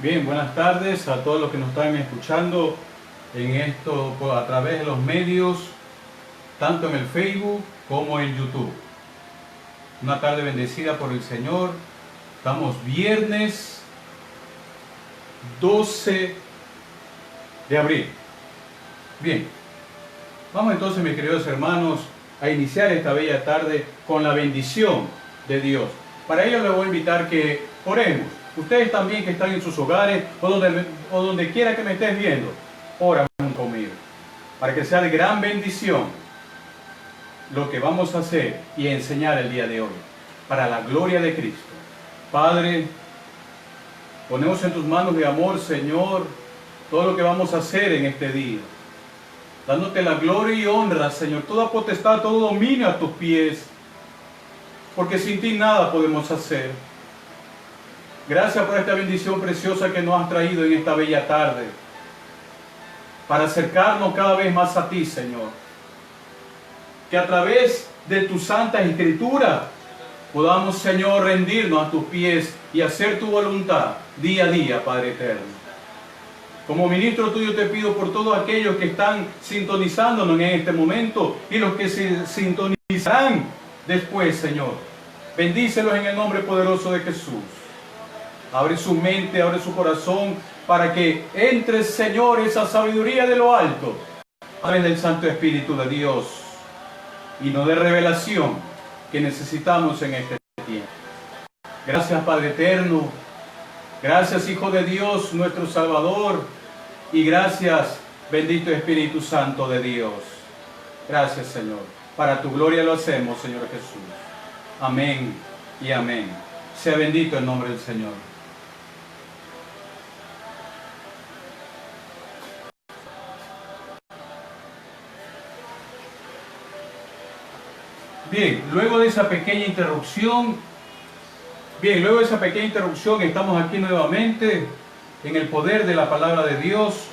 Bien, buenas tardes a todos los que nos están escuchando en esto a través de los medios, tanto en el Facebook como en YouTube. Una tarde bendecida por el Señor. Estamos viernes 12 de abril. Bien, vamos entonces, mis queridos hermanos, a iniciar esta bella tarde con la bendición de Dios. Para ello les voy a invitar que oremos. Ustedes también que están en sus hogares o donde quiera que me estés viendo, oran conmigo, para que sea de gran bendición lo que vamos a hacer y enseñar el día de hoy, para la gloria de Cristo. Padre, ponemos en tus manos de amor, Señor, todo lo que vamos a hacer en este día, dándote la gloria y honra, Señor, toda potestad, todo dominio a tus pies, porque sin ti nada podemos hacer. Gracias por esta bendición preciosa que nos has traído en esta bella tarde, para acercarnos cada vez más a ti, Señor. Que a través de tu Santa Escritura podamos, Señor, rendirnos a tus pies y hacer tu voluntad día a día, Padre eterno. Como ministro tuyo te pido por todos aquellos que están sintonizándonos en este momento y los que se sintonizarán después, Señor. Bendícelos en el nombre poderoso de Jesús. Abre su mente, abre su corazón, para que entre, Señor, esa sabiduría de lo alto, a través del Santo Espíritu de Dios, y nos dé revelación que necesitamos en este tiempo. Gracias, Padre eterno. Gracias, Hijo de Dios, nuestro Salvador. Y gracias, bendito Espíritu Santo de Dios. Gracias, Señor. Para tu gloria lo hacemos, Señor Jesús. Amén y amén. Sea bendito el nombre del Señor. Bien, luego de esa pequeña interrupción, estamos aquí nuevamente en el poder de la palabra de Dios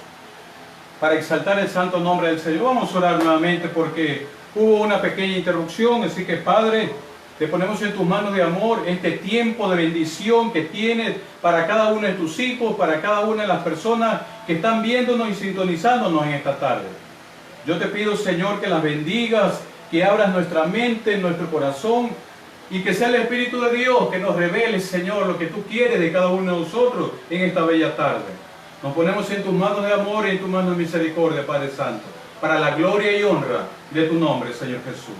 para exaltar el santo nombre del Señor. Vamos a orar nuevamente porque hubo una pequeña interrupción, así que, Padre, te ponemos en tus manos de amor este tiempo de bendición que tienes para cada uno de tus hijos, para cada una de las personas que están viéndonos y sintonizándonos en esta tarde. Yo te pido, Señor, que las bendigas, que abras nuestra mente, nuestro corazón, y que sea el Espíritu de Dios que nos revele, Señor, lo que tú quieres de cada uno de nosotros en esta bella tarde. Nos ponemos en tus manos de amor y en tus manos de misericordia, Padre Santo, para la gloria y honra de tu nombre, Señor Jesús.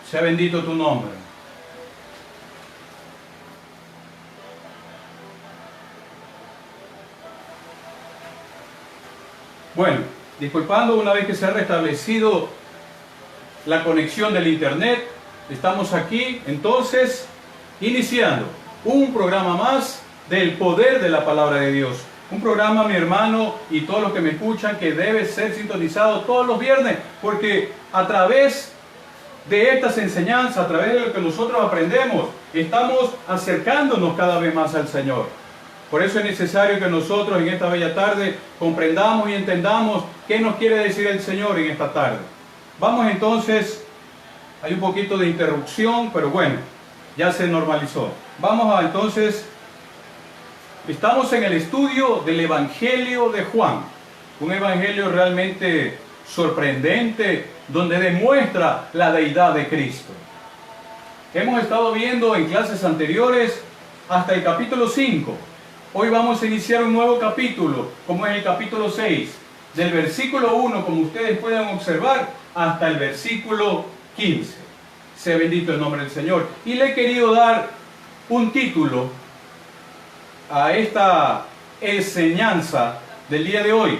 Sea bendito tu nombre. Bueno, disculpando, una vez que se ha restablecido la conexión del internet, estamos aquí entonces iniciando un programa más del poder de la palabra de Dios. Un programa, mi hermano, y todos los que me escuchan, que debe ser sintonizado todos los viernes, porque a través de estas enseñanzas, a través de lo que nosotros aprendemos, estamos acercándonos cada vez más al Señor. Por eso es necesario que nosotros en esta bella tarde comprendamos y entendamos qué nos quiere decir el Señor en esta tarde. Vamos entonces, hay un poquito de interrupción, pero bueno, ya se normalizó. Vamos a entonces, estamos en el estudio del Evangelio de Juan, un evangelio realmente sorprendente, donde demuestra la deidad de Cristo. Hemos estado viendo en clases anteriores hasta el capítulo 5. Hoy vamos a iniciar un nuevo capítulo, como es el capítulo 6, del versículo 1, como ustedes pueden observar, hasta el versículo 15. Sea bendito el nombre del Señor. Y le he querido dar un título a esta enseñanza del día de hoy.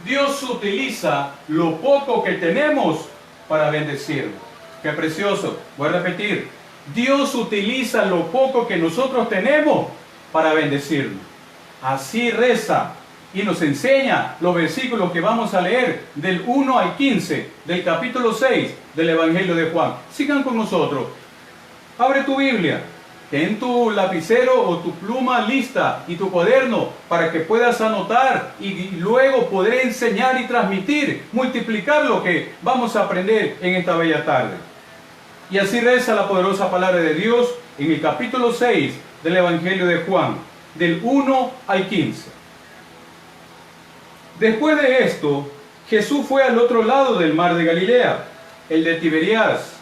Dios utiliza lo poco que tenemos para bendecirnos. Qué precioso. Voy a repetir. Dios utiliza lo poco que nosotros tenemos para bendecirnos. Así reza y nos enseña los versículos que vamos a leer del 1 al 15 del capítulo 6 del Evangelio de Juan. Sigan con nosotros. Abre tu Biblia, ten tu lapicero o tu pluma lista y tu cuaderno para que puedas anotar y luego poder enseñar y transmitir, multiplicar lo que vamos a aprender en esta bella tarde. Y así reza la poderosa palabra de Dios en el capítulo 6 del Evangelio de Juan, del 1 al 15. Después de esto, Jesús fue al otro lado del mar de Galilea, el de Tiberías,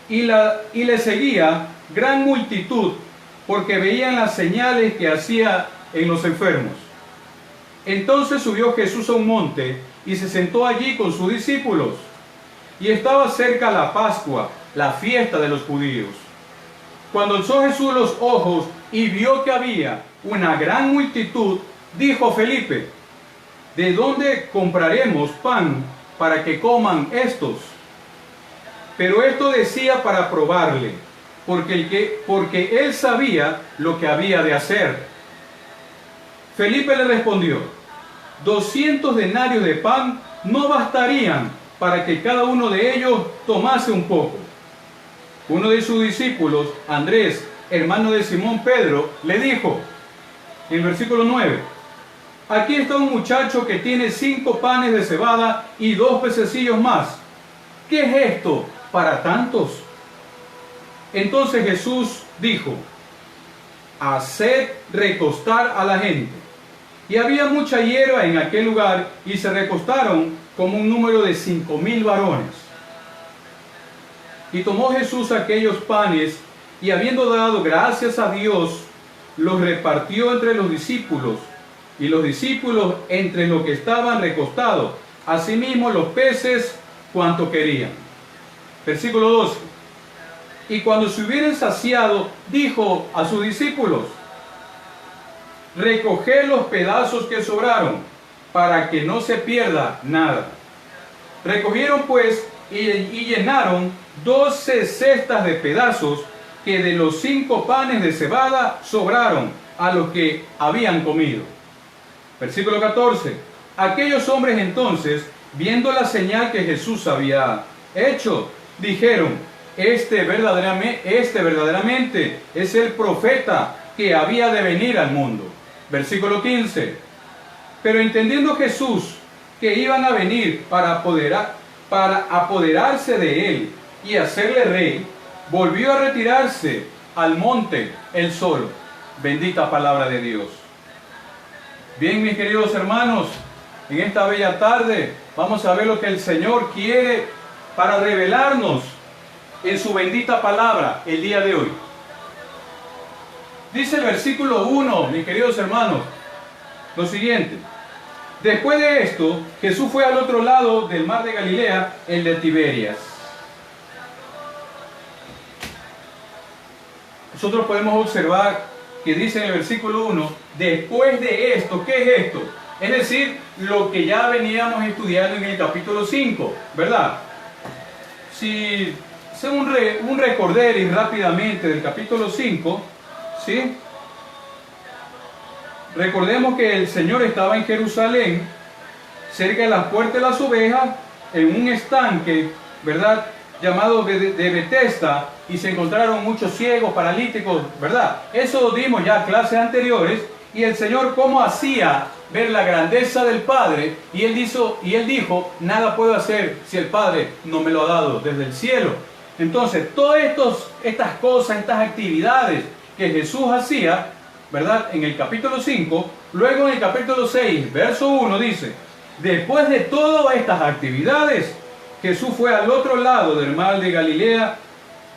y le seguía gran multitud, porque veían las señales que hacía en los enfermos. Entonces subió Jesús a un monte y se sentó allí con sus discípulos. Y estaba cerca la Pascua, la fiesta de los judíos. Cuando alzó Jesús los ojos y vio que había una gran multitud, dijo a Felipe: ¿de dónde compraremos pan para que coman estos? Pero esto decía para probarle, porque él sabía lo que había de hacer. Felipe le respondió: 200 denarios de pan no bastarían para que cada uno de ellos tomase un poco. Uno de sus discípulos, Andrés, hermano de Simón Pedro, le dijo, en el versículo 9, aquí está un muchacho que tiene 5 panes de cebada y 2 pececillos más. ¿Qué es esto para tantos? Entonces Jesús dijo, haced recostar a la gente. Y había mucha hierba en aquel lugar, y se recostaron como un número de 5,000 varones. Y tomó Jesús aquellos panes, y habiendo dado gracias a Dios, los repartió entre los discípulos, y los discípulos entre los que estaban recostados, asimismo los peces cuanto querían. Versículo 12. Y cuando se hubieran saciado, dijo a sus discípulos, recoged los pedazos que sobraron, para que no se pierda nada. Recogieron pues y llenaron 12 cestas de pedazos que de los 5 panes de cebada sobraron a los que habían comido. Versículo 14. Aquellos hombres entonces, viendo la señal que Jesús había hecho, dijeron, este verdaderamente es el profeta que había de venir al mundo. Versículo 15. Pero entendiendo Jesús que iban a venir para apoderarse de él y hacerle rey, volvió a retirarse al monte él solo. Bendita palabra de Dios. Bien, mis queridos hermanos, en esta bella tarde vamos a ver lo que el Señor quiere para revelarnos en su bendita palabra el día de hoy. Dice el versículo 1, mis queridos hermanos, lo siguiente. Después de esto, Jesús fue al otro lado del mar de Galilea, el de Tiberias. Nosotros podemos observar que dice en el versículo 1, después de esto, ¿qué es esto? Es decir, lo que ya veníamos estudiando en el capítulo 5, ¿verdad? Si hacemos un recorderis rápidamente del capítulo 5, ¿sí? Recordemos que el Señor estaba en Jerusalén, cerca de las puertas de las ovejas, en un estanque, ¿verdad?, llamado de Betesda, y se encontraron muchos ciegos, paralíticos, ¿verdad? Eso dimos ya clases anteriores, y el Señor cómo hacía ver la grandeza del Padre, y Él dijo, nada puedo hacer si el Padre no me lo ha dado desde el cielo. Entonces, todas estas cosas, estas actividades que Jesús hacía, ¿verdad?, en el capítulo 5, luego en el capítulo 6, verso 1 dice, después de todas estas actividades, Jesús fue al otro lado del mar de Galilea,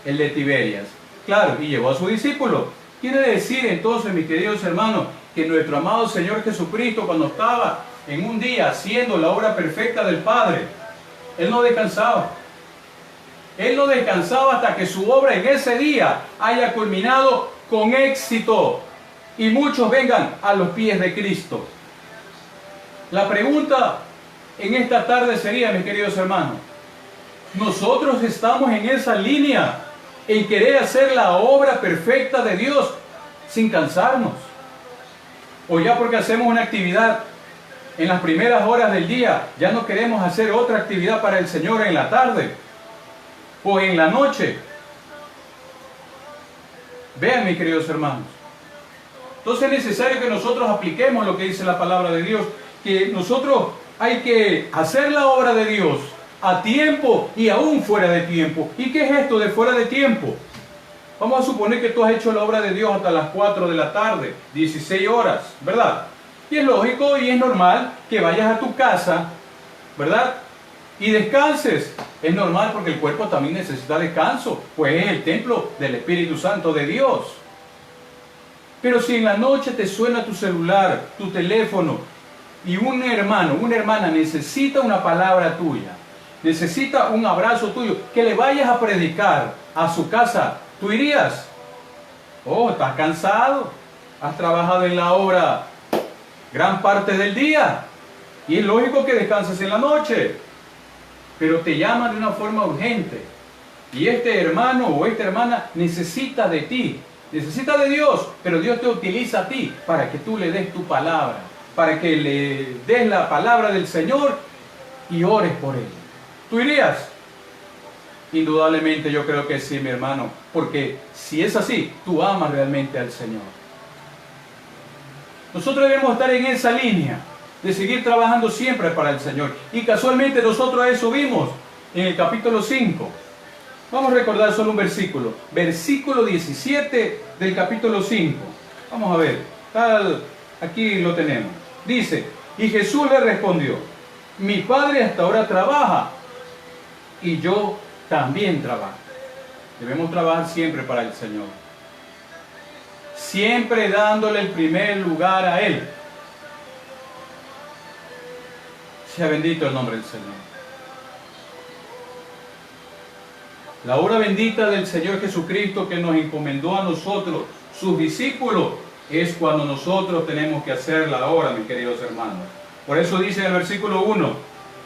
el de Tiberias. Claro, y llevó a sus discípulos. Quiere decir entonces, mis queridos hermanos, que nuestro amado Señor Jesucristo, cuando estaba en un día haciendo la obra perfecta del Padre, Él no descansaba. Él no descansaba hasta que su obra en ese día haya culminado con éxito y muchos vengan a los pies de Cristo. La pregunta en esta tarde sería, mis queridos hermanos, ¿nosotros estamos en esa línea en querer hacer la obra perfecta de Dios sin cansarnos? ¿O ya porque hacemos una actividad en las primeras horas del día, ya no queremos hacer otra actividad para el Señor en la tarde o en la noche? Vean, mis queridos hermanos, entonces es necesario que nosotros apliquemos lo que dice la palabra de Dios, que nosotros hay que hacer la obra de Dios a tiempo y aún fuera de tiempo. ¿Y qué es esto de fuera de tiempo? Vamos a suponer que tú has hecho la obra de Dios hasta las 4 de la tarde, 16 horas, ¿verdad? Y es lógico y es normal que vayas a tu casa, ¿verdad? Y descanses. Es normal porque el cuerpo también necesita descanso, pues es el templo del Espíritu Santo de Dios. Pero si en la noche te suena tu celular, tu teléfono, y un hermano, una hermana necesita una palabra tuya, necesita un abrazo tuyo, que le vayas a predicar a su casa, ¿tú irías? Oh, estás cansado, has trabajado en la obra gran parte del día, y es lógico que descanses en la noche, pero te llaman de una forma urgente, y este hermano o esta hermana necesita de ti, necesita de Dios, pero Dios te utiliza a ti para que tú le des tu palabra, para que le des la palabra del Señor y ores por él. ¿Tú irías? Indudablemente yo creo que sí, mi hermano, porque si es así, tú amas realmente al Señor. Nosotros debemos estar en esa línea de seguir trabajando siempre para el Señor. Y casualmente nosotros a eso vimos en el capítulo 5. Vamos a recordar solo un versículo. Versículo 17 del capítulo 5. Vamos a ver. Aquí lo tenemos. Dice, y Jesús le respondió, mi Padre hasta ahora trabaja y yo también trabajo. Debemos trabajar siempre para el Señor. Siempre dándole el primer lugar a Él. Sea bendito el nombre del Señor. La obra bendita del Señor Jesucristo que nos encomendó a nosotros, sus discípulos, es cuando nosotros tenemos que hacer la obra, mis queridos hermanos. Por eso dice en el versículo 1,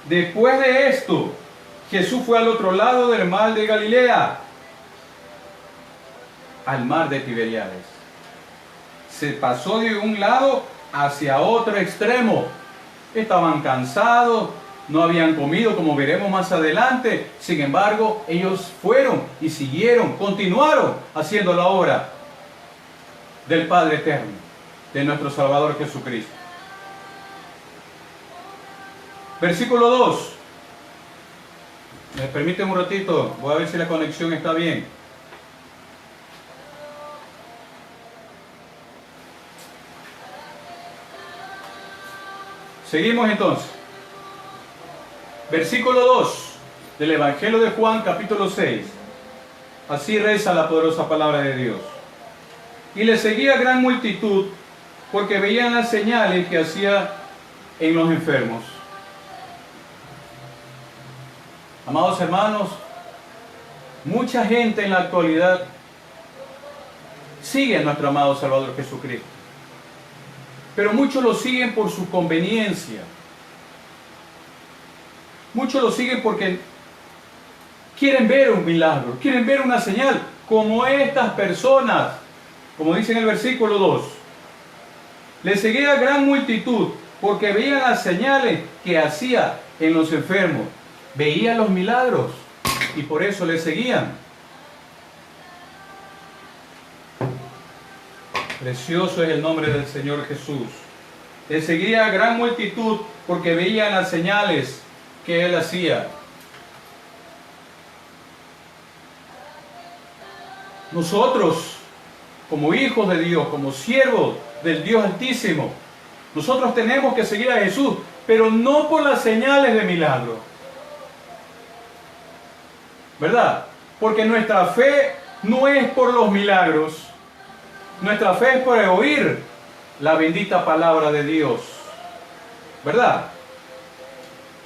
después de esto, Jesús fue al otro lado del mar de Galilea, al mar de Tiberíades. Se pasó de un lado hacia otro extremo. Estaban cansados, no habían comido, como veremos más adelante. Sin embargo, ellos fueron y siguieron, continuaron haciendo la obra del Padre Eterno, de nuestro Salvador Jesucristo. Versículo 2. ¿Me permiten un ratito? Voy a ver si la conexión está bien. Seguimos entonces. Versículo 2 del Evangelio de Juan, capítulo 6. Así reza la poderosa palabra de Dios. Y le seguía gran multitud, porque veían las señales que hacía en los enfermos. Amados hermanos, mucha gente en la actualidad sigue a nuestro amado Salvador Jesucristo. Pero muchos lo siguen por su conveniencia. Muchos lo siguen porque quieren ver un milagro, quieren ver una señal, como estas personas, como dice en el versículo 2. Le seguía gran multitud porque veían las señales que hacía en los enfermos. Veían los milagros y por eso le seguían. Precioso es el nombre del Señor Jesús. Le seguía gran multitud porque veían las señales que Él hacía. Nosotros, como hijos de Dios, como siervos del Dios Altísimo, nosotros tenemos que seguir a Jesús, pero no por las señales de milagro, ¿verdad? Porque nuestra fe no es por los milagros, nuestra fe es por oír la bendita palabra de Dios, ¿verdad?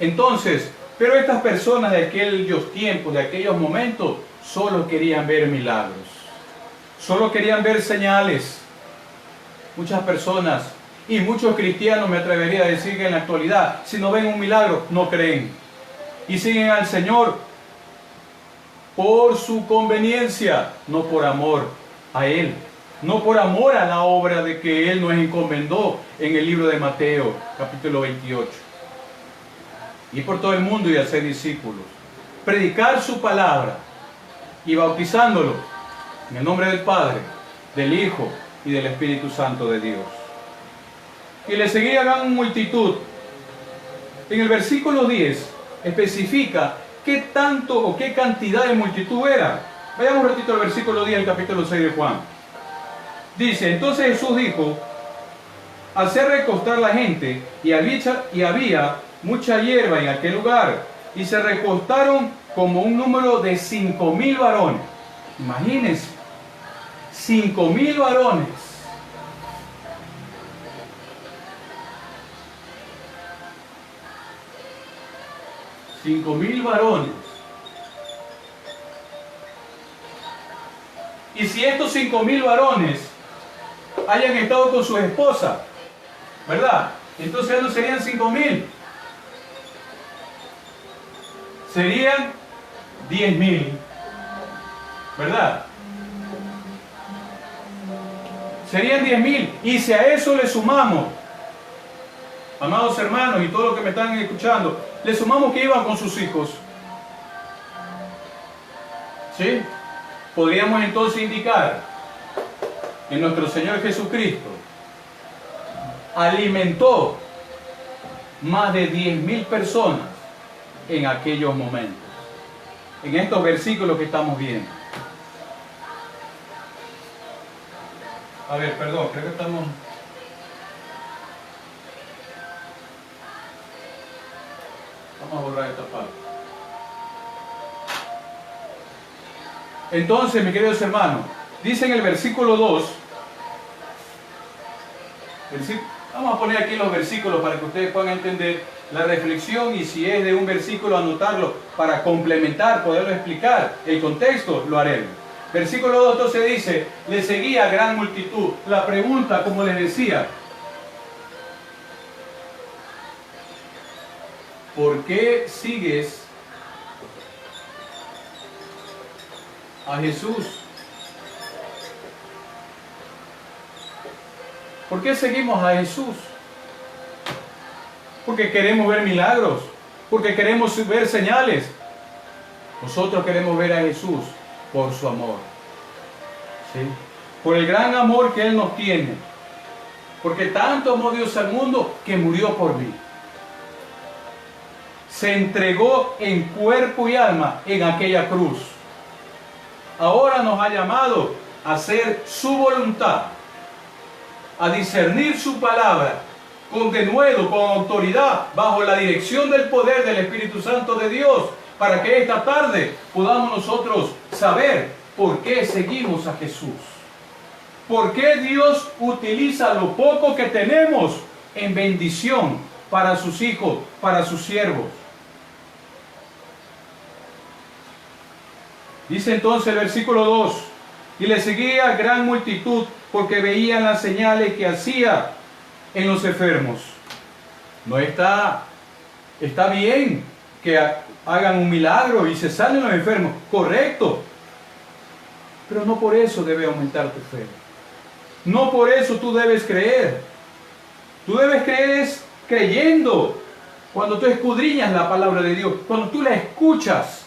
Entonces, pero estas personas de aquellos tiempos, de aquellos momentos, solo querían ver milagros, solo querían ver señales. Muchas personas y muchos cristianos, me atrevería a decir que en la actualidad, si no ven un milagro, no creen. Y siguen al Señor por su conveniencia, no por amor a Él, no por amor a la obra de que Él nos encomendó en el libro de Mateo, capítulo 28. Ir por todo el mundo y hacer discípulos, predicar su palabra y bautizándolo en el nombre del Padre, del Hijo y del Espíritu Santo de Dios. Y le seguía gran multitud. En el versículo 10, especifica qué tanto o qué cantidad de multitud era. Vayamos un ratito al versículo 10 del capítulo 6 de Juan. Dice, entonces Jesús dijo, al hacer recostar la gente, y había mucha hierba en aquel lugar, y se recostaron como un número de 5.000 varones. Imagínense, 5.000 varones. $5.000 varones. Y si estos 5.000 varones hayan estado con sus esposas, ¿verdad? Entonces ya no serían 5.000, serían 10.000, ¿verdad? Serían 10.000. Y si a eso le sumamos, amados hermanos y todos los que me están escuchando, le sumamos que iban con sus hijos, ¿sí? Podríamos entonces indicar que nuestro Señor Jesucristo alimentó más de 10.000 personas en aquellos momentos, en estos versículos que estamos viendo. A ver, perdón, creo que estamos... Vamos a borrar esta parte. Entonces, mis queridos hermanos, dice en el versículo 2, vamos a poner aquí los versículos para que ustedes puedan entender la reflexión, y si es de un versículo anotarlo para complementar, poderlo explicar, el contexto lo haremos. Versículo 2 entonces dice, le seguía gran multitud. La pregunta, como les decía, ¿por qué sigues a Jesús? ¿Por qué seguimos a Jesús? Porque queremos ver milagros, porque queremos ver señales. Nosotros queremos ver a Jesús por su amor, ¿sí? Por el gran amor que Él nos tiene, porque tanto amó Dios al mundo que murió por mí. Se entregó en cuerpo y alma en aquella cruz. Ahora nos ha llamado a hacer su voluntad, a discernir su palabra con denuedo, con autoridad, bajo la dirección del poder del Espíritu Santo de Dios, para que esta tarde podamos nosotros saber por qué seguimos a Jesús. ¿Por qué Dios utiliza lo poco que tenemos en bendición para sus hijos, para sus siervos? Dice entonces el versículo 2, y le seguía gran multitud porque veían las señales que hacía en los enfermos. No está bien que hagan un milagro y se salen los enfermos, correcto, pero no por eso debe aumentar tu fe. No por eso tú debes creer. Tú debes creer creyendo. Cuando tú escudriñas la palabra de Dios, cuando tú la escuchas,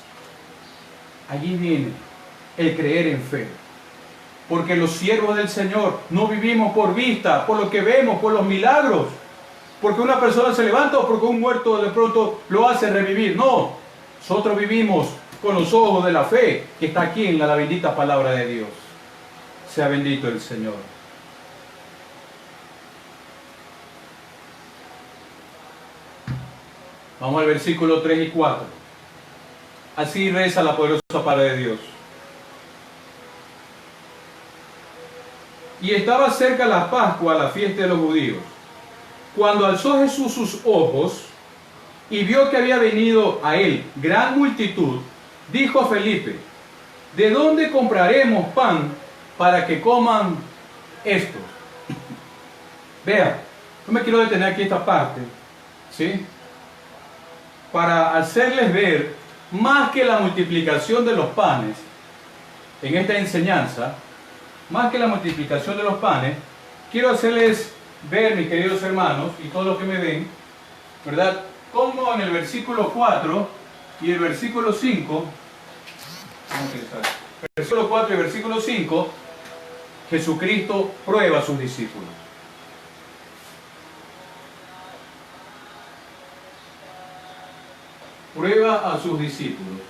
allí viene el creer en fe. Porque los siervos del Señor no vivimos por vista, por lo que vemos, por los milagros. Porque una persona se levanta o porque un muerto de pronto lo hace revivir. No, nosotros vivimos con los ojos de la fe que está aquí en la bendita palabra de Dios. Sea bendito el Señor. Vamos al versículo 3 y 4. Así reza la poderosa palabra de Dios. Y estaba cerca la Pascua, la fiesta de los judíos. Cuando alzó Jesús sus ojos y vio que había venido a él gran multitud, dijo a Felipe, ¿de dónde compraremos pan para que coman estos? Vean, yo me quiero detener aquí esta parte, ¿sí? Para hacerles ver más que la multiplicación de los panes en esta enseñanza, más que la multiplicación de los panes, quiero hacerles ver, mis queridos hermanos, y todos los que me ven, ¿verdad? Cómo en el versículo 4 y el versículo 5, versículo 4 y versículo 5, Jesucristo prueba a sus discípulos. prueba a sus discípulos.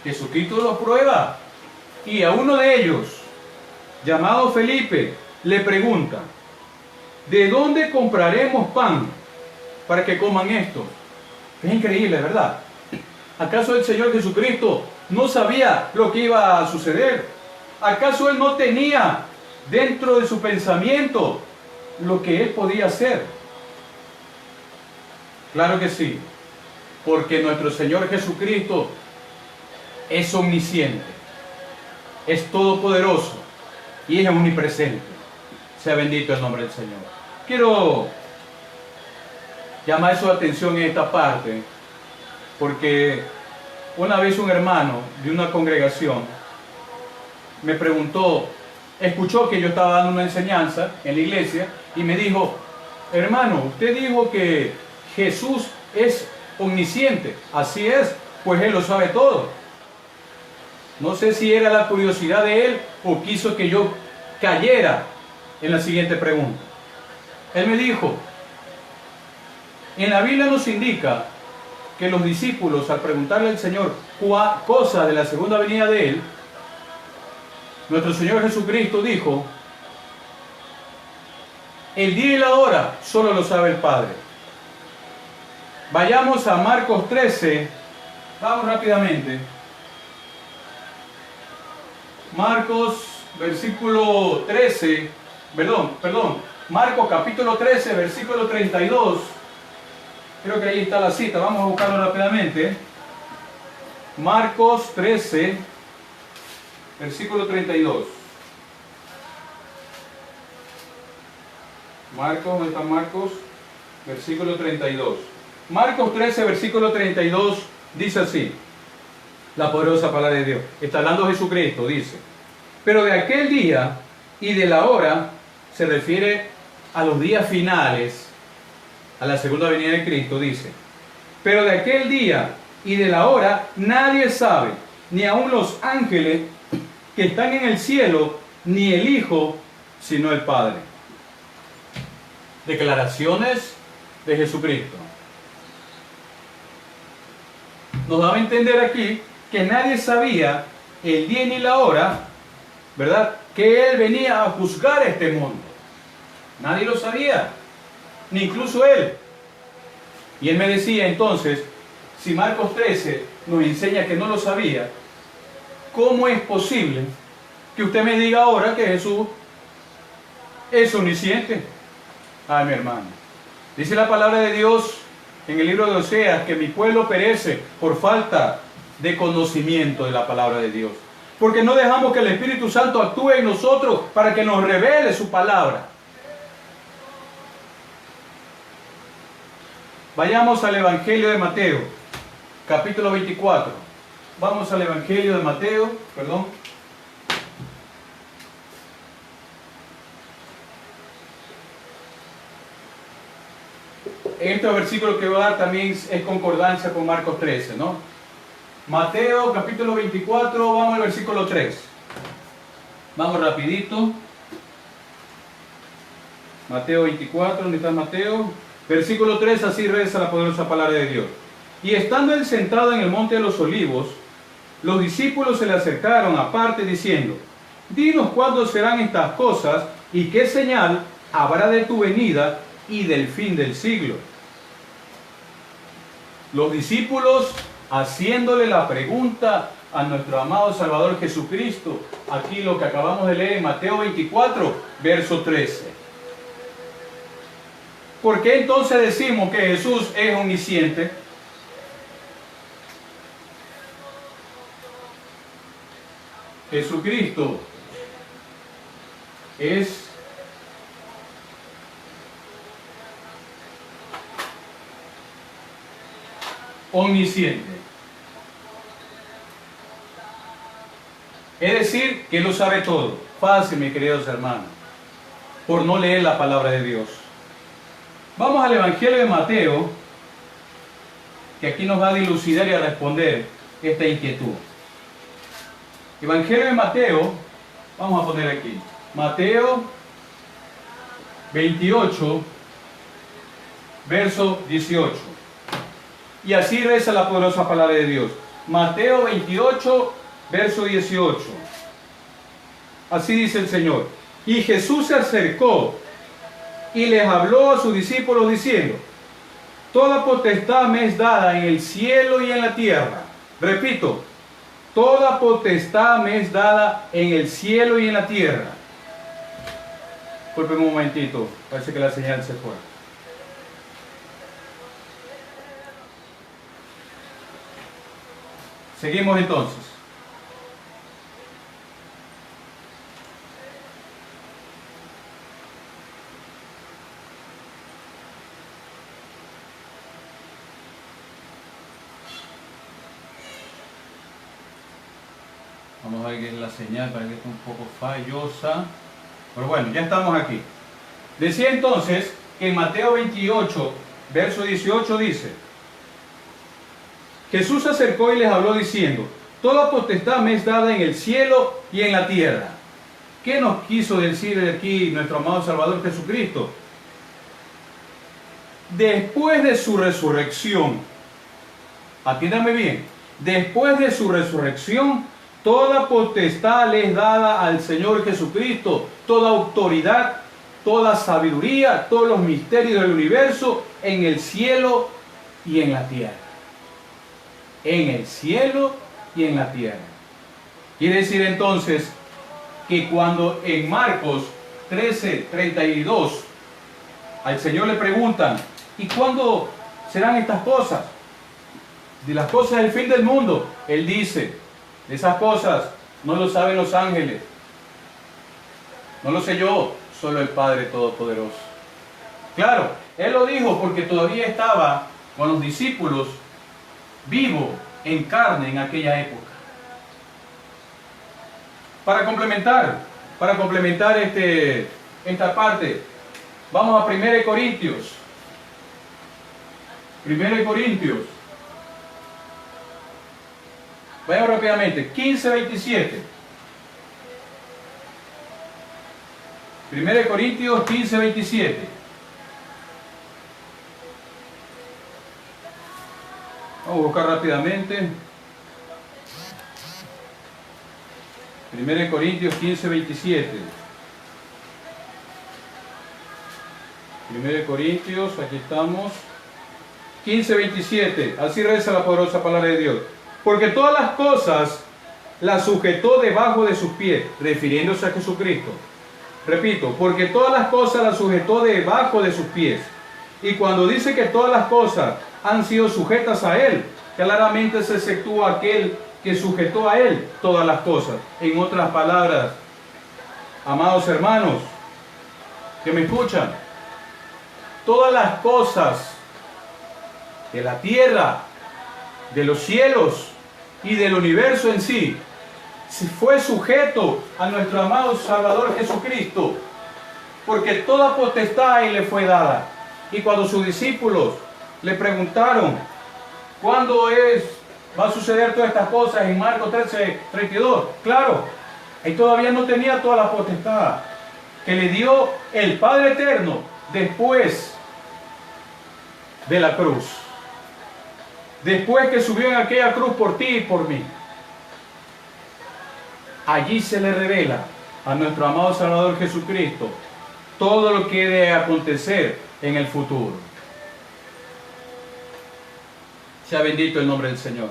Jesucristo los prueba y a uno de ellos, llamado Felipe, le pregunta: ¿de dónde compraremos pan para que coman estos? Es increíble, ¿verdad? ¿Acaso el Señor Jesucristo no sabía lo que iba a suceder? ¿Acaso Él no tenía dentro de su pensamiento lo que Él podía hacer? Claro que sí, porque nuestro Señor Jesucristo es omnisciente, es todopoderoso y es omnipresente. Sea bendito el nombre del Señor. Quiero llamar su atención en esta parte, porque una vez un hermano de una congregación me preguntó, escuchó que yo estaba dando una enseñanza en la iglesia y me dijo: hermano, usted dijo que Jesús es omnisciente. Así es, pues Él lo sabe todo. No sé si era la curiosidad de él o quiso que yo cayera en la siguiente pregunta. Él me dijo: en la Biblia nos indica que los discípulos, al preguntarle al Señor cosas de la segunda venida de Él, nuestro Señor Jesucristo dijo: el día y la hora solo lo sabe el Padre. Vayamos a Marcos 13, vamos rápidamente. Marcos versículo 13, Marcos capítulo 13, versículo 32. Creo que ahí está la cita, vamos a buscarlo rápidamente. Marcos 13, versículo 32. ¿Dónde está Marcos? Versículo 32. Marcos 13, versículo 32 dice así, la poderosa palabra de Dios. Está hablando Jesucristo, dice: pero de aquel día y de la hora, se refiere a los días finales, a la segunda venida de Cristo, dice: pero de aquel día y de la hora nadie sabe, ni aun los ángeles que están en el cielo, ni el Hijo, sino el Padre. Declaraciones de Jesucristo. Nos daba a entender aquí que nadie sabía el día ni la hora, ¿verdad?, que Él venía a juzgar este mundo. Nadie lo sabía, ni incluso Él. Y Él me decía entonces, si Marcos 13 nos enseña que no lo sabía, ¿cómo es posible que usted me diga ahora que Jesús es omnisciente? Ay, mi hermano, dice la palabra de Dios en el libro de Oseas que mi pueblo perece por falta de conocimiento de la palabra de Dios, porque no dejamos que el Espíritu Santo actúe en nosotros para que nos revele su palabra. Vayamos al Evangelio de Mateo, capítulo 24. Vamos al Evangelio de Mateo, Este versículo que voy a dar también es concordancia con Marcos 13, ¿no? Mateo capítulo 24, vamos al versículo 3. Vamos rapidito. Mateo 24, ¿dónde está Mateo? Versículo 3, así reza la poderosa palabra de Dios. Y estando él sentado en el monte de los olivos, los discípulos se le acercaron aparte diciendo: dinos cuándo serán estas cosas y qué señal habrá de tu venida y del fin del siglo. Los discípulos haciéndole la pregunta a nuestro amado Salvador Jesucristo, aquí lo que acabamos de leer en Mateo 24, verso 13. ¿Por qué entonces decimos que Jesús es omnisciente? Jesucristo es omnisciente. Es decir, que lo sabe todo. Fácil, mis queridos hermanos, por no leer la palabra de Dios. Vamos al Evangelio de Mateo, que aquí nos va a dilucidar y a responder esta inquietud. Evangelio de Mateo, vamos a poner aquí, Mateo 28, verso 18. Y así reza la poderosa palabra de Dios. Mateo 28, verso 18. Así dice el Señor. Y Jesús se acercó y les habló a sus discípulos diciendo: toda potestad me es dada en el cielo y en la tierra. Repito, toda potestad me es dada en el cielo y en la tierra. Disculpen un momentito, parece que la señal se fue. Seguimos entonces. Vamos a ver que la señal parece que está un poco fallosa. Pero bueno, ya estamos aquí. Decía entonces que en Mateo 28, verso 18 dice: Jesús se acercó y les habló diciendo: toda potestad me es dada en el cielo y en la tierra. ¿Qué nos quiso decir aquí nuestro amado Salvador Jesucristo? Después de su resurrección, atiéndame bien, después de su resurrección, toda potestad le es dada al Señor Jesucristo, toda autoridad, toda sabiduría, todos los misterios del universo en el cielo y en la tierra. En el cielo y en la tierra. Quiere decir entonces que cuando en Marcos 13:32 al Señor le preguntan: ¿y cuándo serán estas cosas? De las cosas del fin del mundo. Él dice: esas cosas no lo saben los ángeles, no lo sé yo, solo el Padre Todopoderoso. Claro, Él lo dijo porque todavía estaba con los discípulos vivo en carne en aquella época. Para complementar esta parte, vamos a 1 Corintios. 1 Corintios. Vaya rápidamente, 15:27. 1 Corintios 15:27. Vamos a buscar rápidamente. 1 Corintios 15:27. 1 Corintios, aquí estamos. 15:27. Así reza la poderosa palabra de Dios. Porque todas las cosas las sujetó debajo de sus pies, refiriéndose a Jesucristo. Repito, porque todas las cosas las sujetó debajo de sus pies. Y cuando dice que todas las cosas han sido sujetas a Él, claramente se exceptúa aquel que sujetó a Él todas las cosas. En otras palabras, amados hermanos que me escuchan, todas las cosas de la tierra, de los cielos y del universo en sí, fue sujeto a nuestro amado Salvador Jesucristo, porque toda potestad a Él le fue dada. Y cuando sus discípulos le preguntaron ¿cuándo va a suceder todas estas cosas? En Marcos 13:32, claro, Él todavía no tenía toda la potestad que le dio el Padre Eterno después de la cruz. Después que subió en aquella cruz por ti y por mí. Allí se le revela a nuestro amado Salvador Jesucristo todo lo que debe acontecer en el futuro. Sea bendito el nombre del Señor.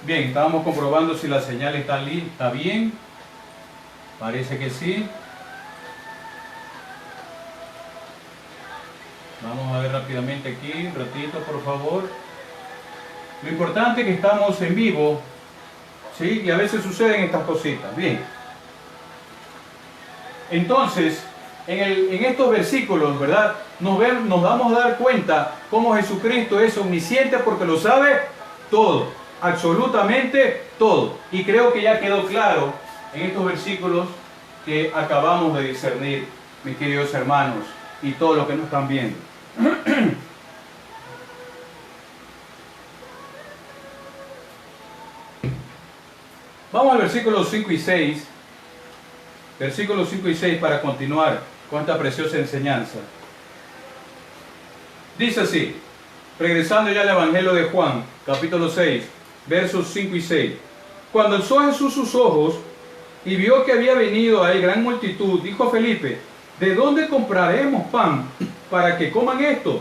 Bien, estábamos comprobando si la señal está bien. Parece que sí. Vamos a ver rápidamente aquí, un ratito por favor. Lo importante es que estamos en vivo, ¿sí? Y a veces suceden estas cositas. Bien. Entonces, en estos versículos, ¿verdad? Nos vamos a dar cuenta cómo Jesucristo es omnisciente porque lo sabe todo, absolutamente todo. Y creo que ya quedó claro en estos versículos que acabamos de discernir, mis queridos hermanos, y todos los que nos están viendo. Vamos al versículo 5 y 6. Versículos 5 y 6 para continuar con esta preciosa enseñanza. Dice así, regresando ya al Evangelio de Juan, capítulo 6, versos 5 y 6. Cuando alzó Jesús sus ojos y vio que había venido a él gran multitud, dijo a Felipe, ¿de dónde compraremos pan para que coman esto?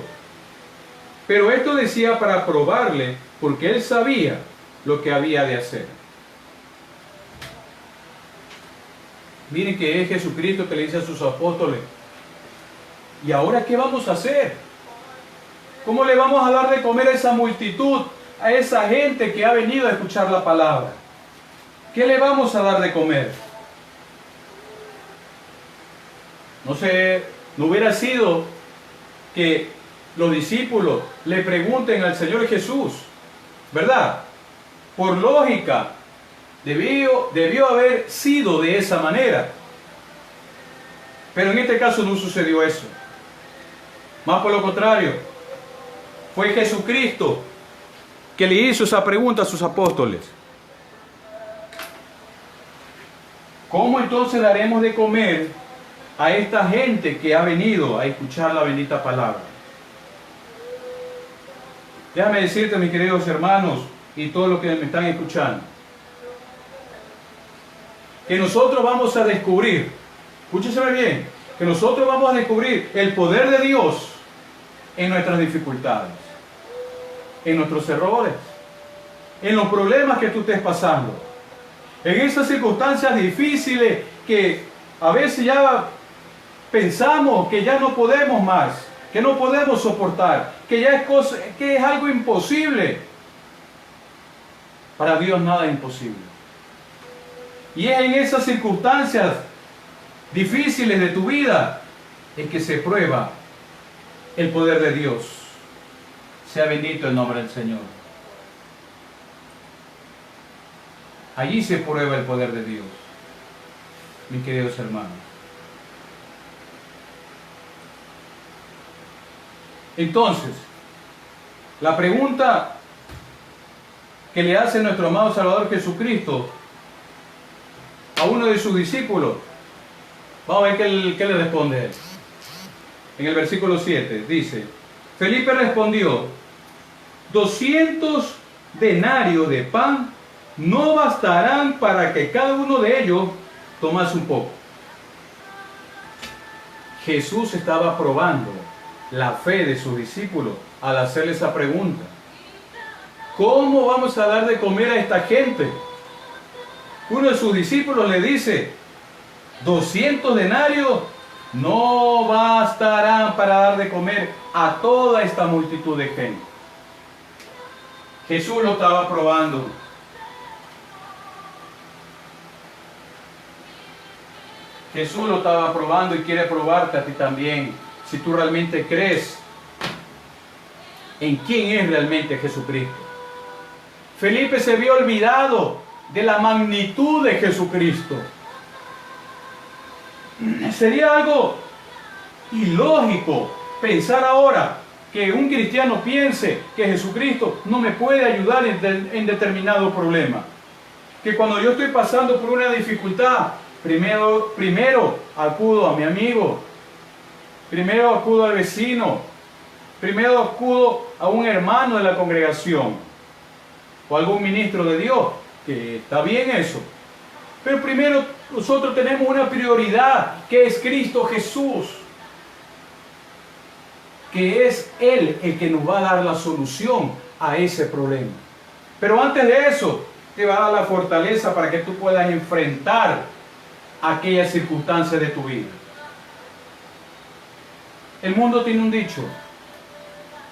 Pero esto decía para probarle, porque él sabía lo que había de hacer. Miren que es Jesucristo que le dice a sus apóstoles, ¿y ahora qué vamos a hacer? ¿Cómo le vamos a dar de comer a esa multitud, a esa gente que ha venido a escuchar la palabra? ¿Qué le vamos a dar de comer? No sé, no hubiera sido que los discípulos le pregunten al Señor Jesús, ¿verdad? Por lógica, debió haber sido de esa manera. Pero en este caso no sucedió eso. Más por lo contrario, fue Jesucristo que le hizo esa pregunta a sus apóstoles. ¿Cómo entonces daremos de comer a esta gente que ha venido a escuchar la bendita palabra? Déjame decirte, mis queridos hermanos y todos los que me están escuchando, que nosotros vamos a descubrir, escúcheseme bien, que nosotros vamos a descubrir el poder de Dios en nuestras dificultades, en nuestros errores, en los problemas que tú estés pasando, en esas circunstancias difíciles que a veces ya pensamos que ya no podemos más, que no podemos soportar, que ya es algo imposible. Para Dios nada es imposible. Y es en esas circunstancias difíciles de tu vida en que se prueba el poder de Dios. Sea bendito el nombre del Señor. Allí se prueba el poder de Dios, mis queridos hermanos. Entonces, la pregunta que le hace nuestro amado Salvador Jesucristo a uno de sus discípulos, vamos a ver qué le responde él. En el versículo 7 dice, Felipe respondió, 200 denarios de pan no bastarán para que cada uno de ellos tomase un poco. Jesús estaba probando la fe de sus discípulos al hacerle esa pregunta. ¿Cómo vamos a dar de comer a esta gente? Uno de sus discípulos le dice, 200 denarios no bastarán para dar de comer a toda esta multitud de gente. Jesús lo estaba probando. Jesús lo estaba probando y quiere probarte a ti también. Si tú realmente crees en quién es realmente Jesucristo. Felipe se vio olvidado de la magnitud de Jesucristo. Sería algo ilógico pensar ahora que un cristiano piense que Jesucristo no me puede ayudar en determinado problema. Que cuando yo estoy pasando por una dificultad, primero acudo a mi amigo, primero acudo al vecino, primero acudo a un hermano de la congregación o algún ministro de Dios, que está bien eso. Pero primero nosotros tenemos una prioridad, que es Cristo Jesús, que es Él el que nos va a dar la solución a ese problema. Pero antes de eso, te va a dar la fortaleza para que tú puedas enfrentar aquellas circunstancias de tu vida. El mundo tiene un dicho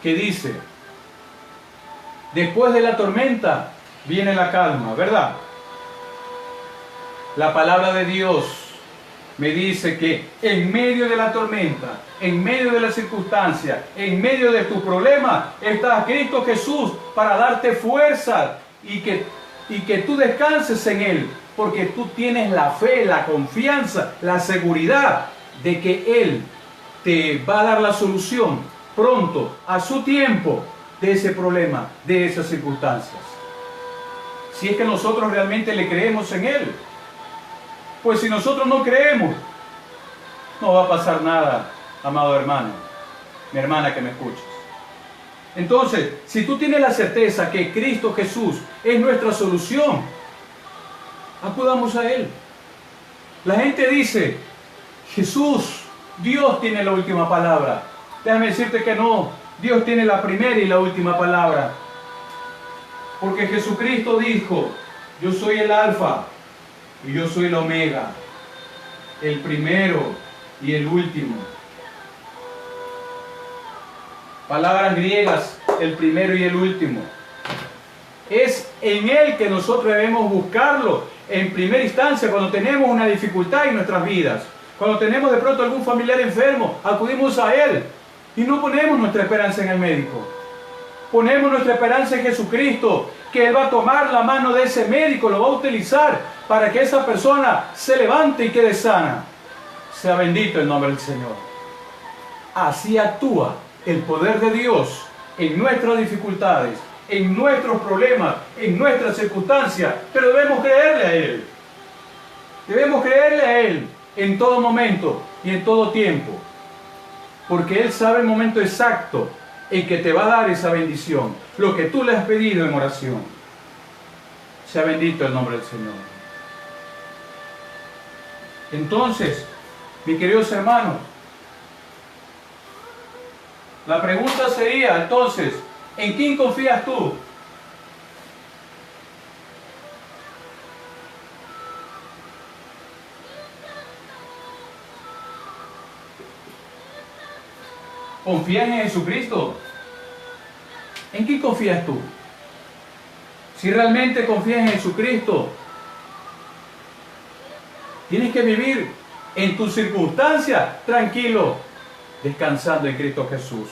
que dice, después de la tormenta viene la calma, ¿verdad? La palabra de Dios me dice que en medio de la tormenta, en medio de la circunstancia, en medio de tu problema, está Cristo Jesús para darte fuerza y que tú descanses en Él, porque tú tienes la fe, la confianza, la seguridad de que Él te va a dar la solución pronto, a su tiempo, de ese problema, de esas circunstancias. si es que nosotros realmente le creemos en Él. Pues si nosotros no creemos, no va a pasar nada, amado hermano, mi hermana que me escuchas. Entonces, si tú tienes la certeza que Cristo Jesús es nuestra solución, acudamos a Él. La gente dice, Jesús, Dios tiene la última palabra. Déjame decirte que no, Dios tiene la primera y la última palabra. Porque Jesucristo dijo, yo soy el alfa y yo soy el omega, el primero y el último. Palabras griegas, el primero y el último. Es en Él que nosotros debemos buscarlo en primera instancia cuando tenemos una dificultad en nuestras vidas. Cuando tenemos de pronto algún familiar enfermo, acudimos a Él y no ponemos nuestra esperanza en el médico. Ponemos nuestra esperanza en Jesucristo, que Él va a tomar la mano de ese médico, lo va a utilizar para que esa persona se levante y quede sana. Sea bendito el nombre del Señor. Así actúa el poder de Dios en nuestras dificultades, en nuestros problemas, en nuestras circunstancias, pero debemos creerle a Él. Debemos creerle a Él en todo momento y en todo tiempo, porque Él sabe el momento exacto en que te va a dar esa bendición, lo que tú le has pedido en oración. Sea bendito el nombre del Señor. Entonces, mis queridos hermanos, la pregunta sería, entonces, ¿en quién confías tú? ¿Confías en Jesucristo? ¿En quién confías tú? Si realmente confías en Jesucristo, tienes que vivir en tus circunstancias tranquilo, descansando en Cristo Jesús,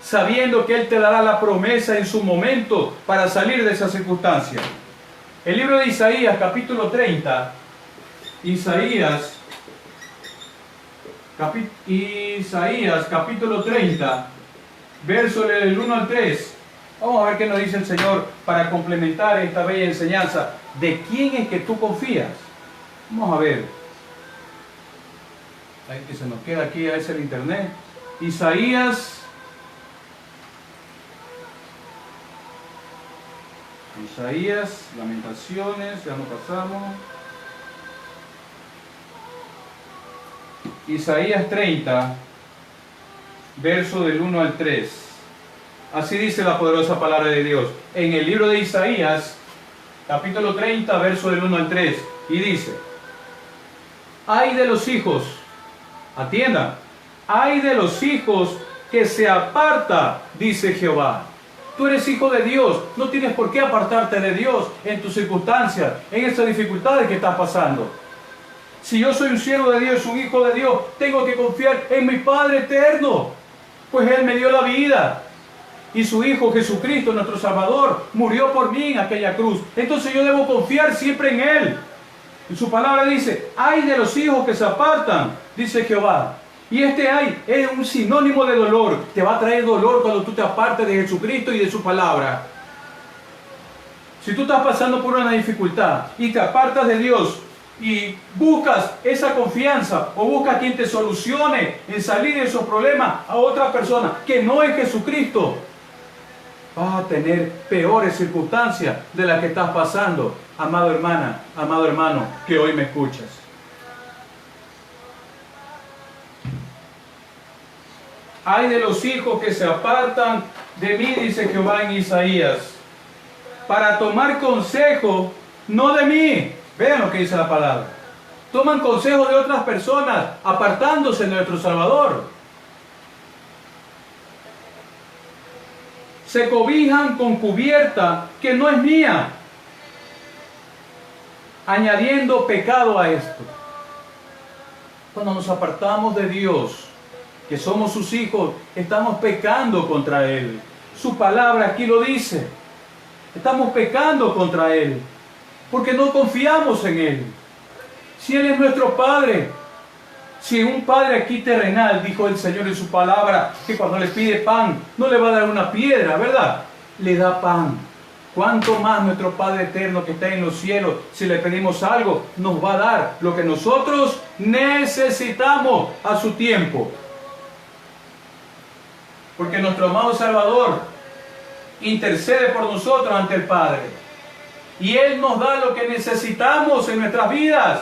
sabiendo que Él te dará la promesa en su momento para salir de esa circunstancia. El libro de Isaías, capítulo 30, Isaías, capítulo 30, verso del 1 al 3. Vamos a ver qué nos dice el Señor para complementar esta bella enseñanza. ¿De quién es que tú confías? Vamos a ver. Ahí que se nos queda aquí, es el internet. Isaías, Lamentaciones, ya no pasamos. Isaías 30, verso del 1 al 3. Así dice la poderosa palabra de Dios. En el libro de Isaías, capítulo 30, verso del 1 al 3. Y dice, ay de los hijos, atiendan, ay de los hijos que se aparta, dice Jehová. Tú eres hijo de Dios, no tienes por qué apartarte de Dios en tus circunstancias, en estas dificultades que estás pasando. Si yo soy un siervo de Dios, un hijo de Dios, tengo que confiar en mi Padre eterno, pues Él me dio la vida. Y su Hijo Jesucristo, nuestro Salvador, murió por mí en aquella cruz. Entonces yo debo confiar siempre en Él. Y su palabra dice, ay de los hijos que se apartan, dice Jehová. Y este ay es un sinónimo de dolor. Te va a traer dolor cuando tú te apartes de Jesucristo y de su palabra. Si tú estás pasando por una dificultad y te apartas de Dios y buscas esa confianza o buscas quien te solucione en salir de esos problemas a otra persona que no es Jesucristo, vas a tener peores circunstancias de las que estás pasando, amado hermana, amado hermano, que hoy me escuchas. Ay de los hijos que se apartan de mí, dice Jehová en Isaías, para tomar consejo, no de mí. Vean lo que dice la palabra. Toman consejo de otras personas, apartándose de nuestro Salvador. Se cobijan con cubierta que no es mía, añadiendo pecado a esto. Cuando nos apartamos de Dios, que somos sus hijos, estamos pecando contra Él. Su palabra aquí lo dice. Estamos pecando contra Él, porque no confiamos en Él. Si Él es nuestro Padre, si un padre aquí terrenal, dijo el Señor en su palabra, que cuando le pide pan, no le va a dar una piedra, ¿verdad? Le da pan. ¿cuánto más nuestro Padre eterno que está en los cielos, si le pedimos algo, nos va a dar lo que nosotros necesitamos a su tiempo? Porque nuestro amado Salvador intercede por nosotros ante el Padre. Y Él nos da lo que necesitamos en nuestras vidas.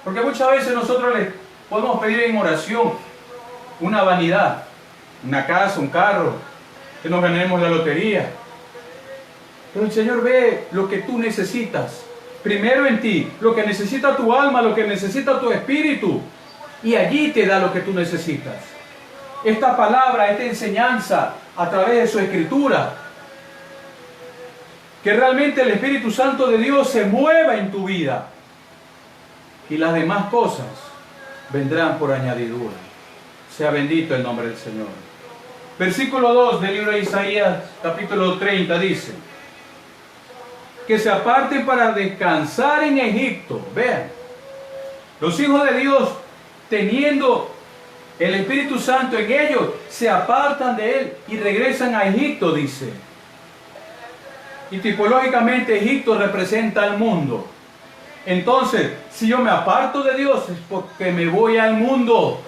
Porque muchas veces nosotros le podemos pedir en oración una vanidad, una casa, un carro, que nos ganemos la lotería. Pero el Señor ve lo que tú necesitas. Primero en ti, lo que necesita tu alma, lo que necesita tu espíritu. Y allí te da lo que tú necesitas. Esta palabra, esta enseñanza a través de su escritura, que realmente el Espíritu Santo de Dios se mueva en tu vida y las demás cosas vendrán por añadidura. Sea bendito el nombre del Señor. Versículo 2 del libro de Isaías, capítulo 30, dice: que se aparten para descansar en Egipto. Vean, los hijos de Dios, teniendo el Espíritu Santo en ellos, se apartan de Él y regresan a Egipto, dice. Y tipológicamente Egipto representa al mundo. Entonces, si yo me aparto de Dios es porque me voy al mundo.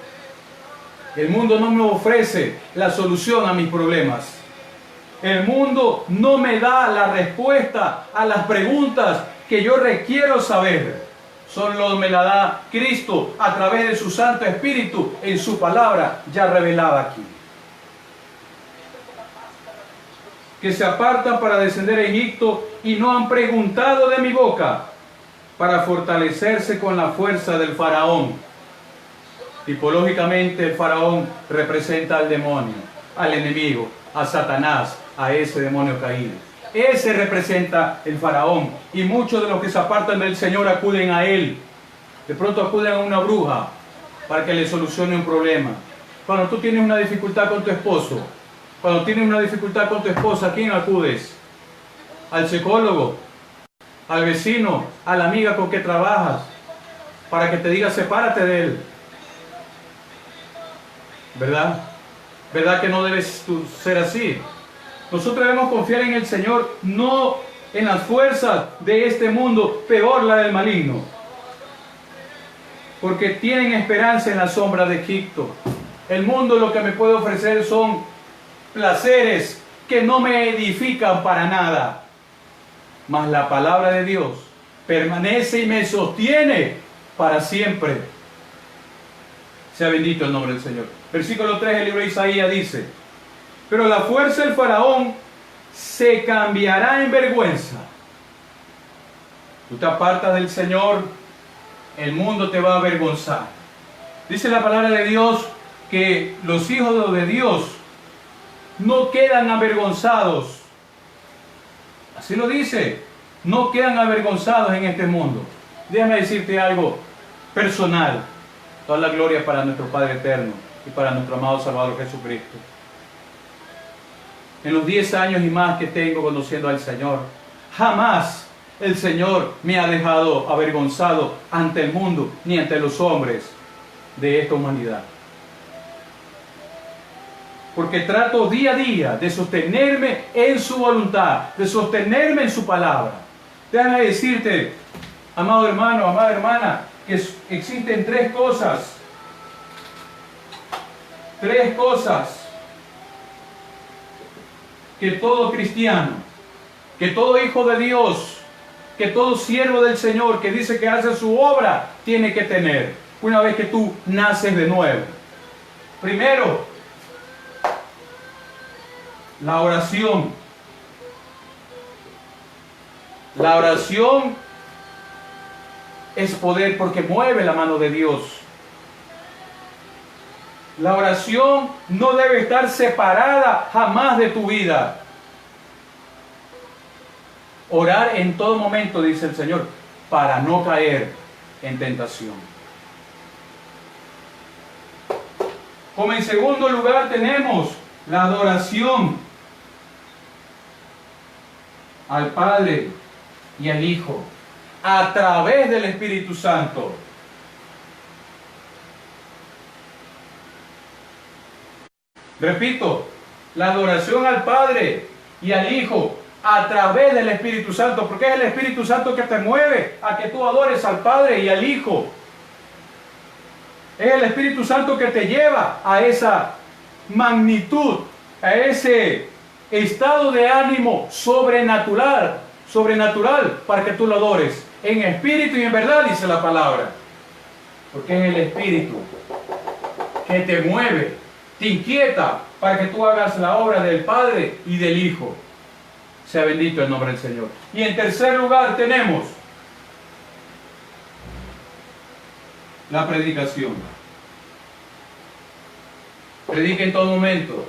El mundo no me ofrece la solución a mis problemas. El mundo no me da la respuesta a las preguntas que yo requiero saber. Solo me la da Cristo a través de su Santo Espíritu en su palabra ya revelada aquí. Que se apartan para descender a Egipto y no han preguntado de mi boca, para fortalecerse con la fuerza del faraón. Tipológicamente el faraón representa al demonio, al enemigo, a Satanás, a ese demonio caído. Ese representa el faraón. Y muchos de los que se apartan del Señor acuden a él. De pronto acuden a una bruja para que le solucione un problema. Cuando tú tienes una dificultad con tu esposo, cuando tienes una dificultad con tu esposa, ¿a quién acudes? Al psicólogo, al vecino, a la amiga con que trabajas, para que te diga sepárate de él. ¿Verdad? ¿Verdad que no debes tú ser así? Nosotros debemos confiar en el Señor, no en las fuerzas de este mundo, peor la del maligno. Porque tienen esperanza en la sombra de Egipto. El mundo lo que me puede ofrecer son placeres que no me edifican para nada. Mas la palabra de Dios permanece y me sostiene para siempre. Sea bendito el nombre del Señor. Versículo 3 del libro de Isaías dice: pero la fuerza del faraón se cambiará en vergüenza. Tú te apartas del Señor, el mundo te va a avergonzar. Dice la palabra de Dios que los hijos de Dios no quedan avergonzados. Así lo dice, no quedan avergonzados en este mundo. Déjame decirte algo personal. Toda la gloria para nuestro Padre eterno y para nuestro amado Salvador Jesucristo. En los 10 años y más que tengo conociendo al Señor, jamás el Señor me ha dejado avergonzado ante el mundo ni ante los hombres de esta humanidad. Porque trato día a día de sostenerme en su voluntad, de sostenerme en su palabra. Déjame decirte, amado hermano, amada hermana, que existen tres cosas que todo cristiano, que todo hijo de Dios, que todo siervo del Señor que dice que hace su obra, tiene que tener una vez que tú naces de nuevo. Primero, la oración. La oración es poder porque mueve la mano de Dios. La oración no debe estar separada jamás de tu vida. Orar en todo momento, dice el Señor, para no caer en tentación. Como en segundo lugar tenemos la adoración al Padre y al Hijo a través del Espíritu Santo. Repito, la adoración al Padre y al Hijo a través del Espíritu Santo, porque es el Espíritu Santo que te mueve a que tú adores al Padre y al Hijo. Es el Espíritu Santo que te lleva a esa magnitud, a ese estado de ánimo sobrenatural, para que tú lo adores en espíritu y en verdad, dice la palabra. Porque es el Espíritu que te mueve, te inquieta para que tú hagas la obra del Padre y del Hijo. Sea bendito el nombre del Señor. Y en tercer lugar tenemos la predicación. Predica en todo momento,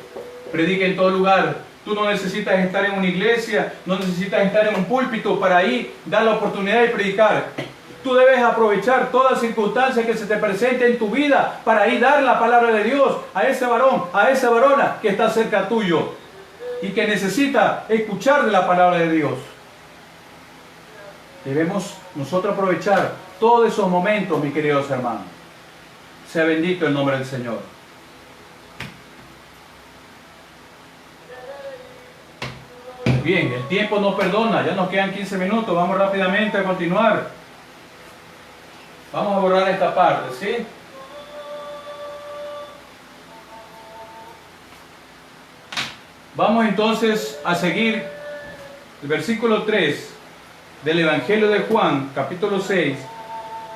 predica en todo lugar. Tú no necesitas estar en una iglesia, no necesitas estar en un púlpito para ahí dar la oportunidad de predicar. Tú debes aprovechar toda circunstancia que se te presente en tu vida para ahí dar la palabra de Dios a ese varón, a esa varona que está cerca tuyo y que necesita escuchar de la palabra de Dios. Debemos nosotros aprovechar todos esos momentos, mis queridos hermanos. Sea bendito el nombre del Señor. Bien, el tiempo no perdona, ya nos quedan 15 minutos, vamos rápidamente a continuar. Vamos a borrar esta parte, ¿sí? Vamos entonces a seguir el versículo 3 del Evangelio de Juan, capítulo 6.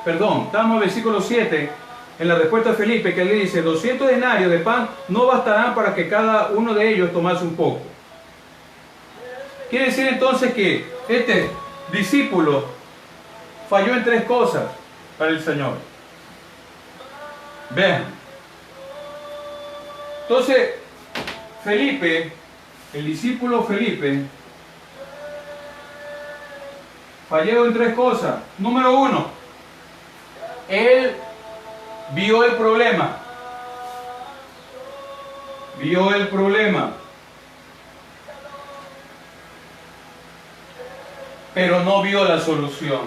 Perdón, estamos en el versículo 7, en la respuesta de Felipe, que le dice: 200 denarios de pan no bastarán para que cada uno de ellos tomase un poco. Quiere decir entonces que este discípulo falló en tres cosas para el Señor. Vean. Entonces, Felipe, el discípulo Felipe, falló en tres cosas. Número uno, él vio el problema. Vio el problema. Pero no vio la solución.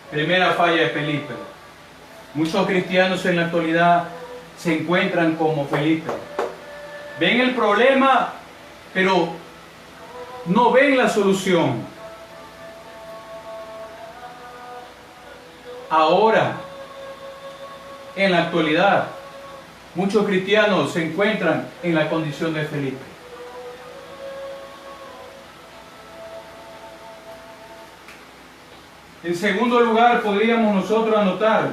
Primera falla de Felipe. Muchos cristianos en la actualidad se encuentran como Felipe. Ven el problema, pero no ven la solución. Ahora, en la actualidad, muchos cristianos se encuentran en la condición de Felipe. En segundo lugar, podríamos nosotros anotar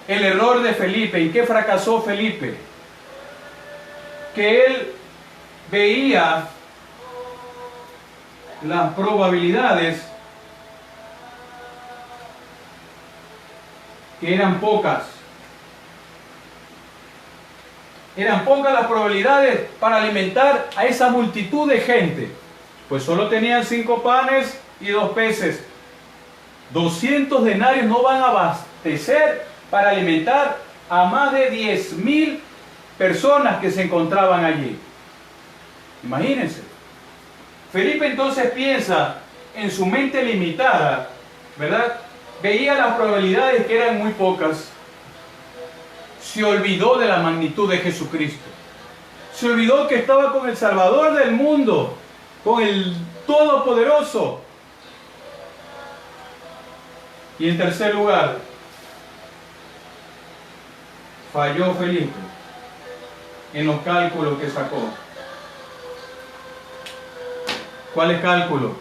el error de Felipe. ¿En qué fracasó Felipe? Que él veía las probabilidades que eran pocas. Eran pocas las probabilidades para alimentar a esa multitud de gente. Pues solo tenían 5 panes y 2 peces. 200 denarios no van a abastecer para alimentar a más de 10.000 personas que se encontraban allí. Imagínense. Felipe entonces piensa en su mente limitada, ¿verdad? Veía las probabilidades que eran muy pocas. Se olvidó de la magnitud de Jesucristo. Se olvidó que estaba con el Salvador del mundo, con el Todopoderoso. Y en tercer lugar, falló Felipe en los cálculos que sacó. ¿Cuáles cálculos?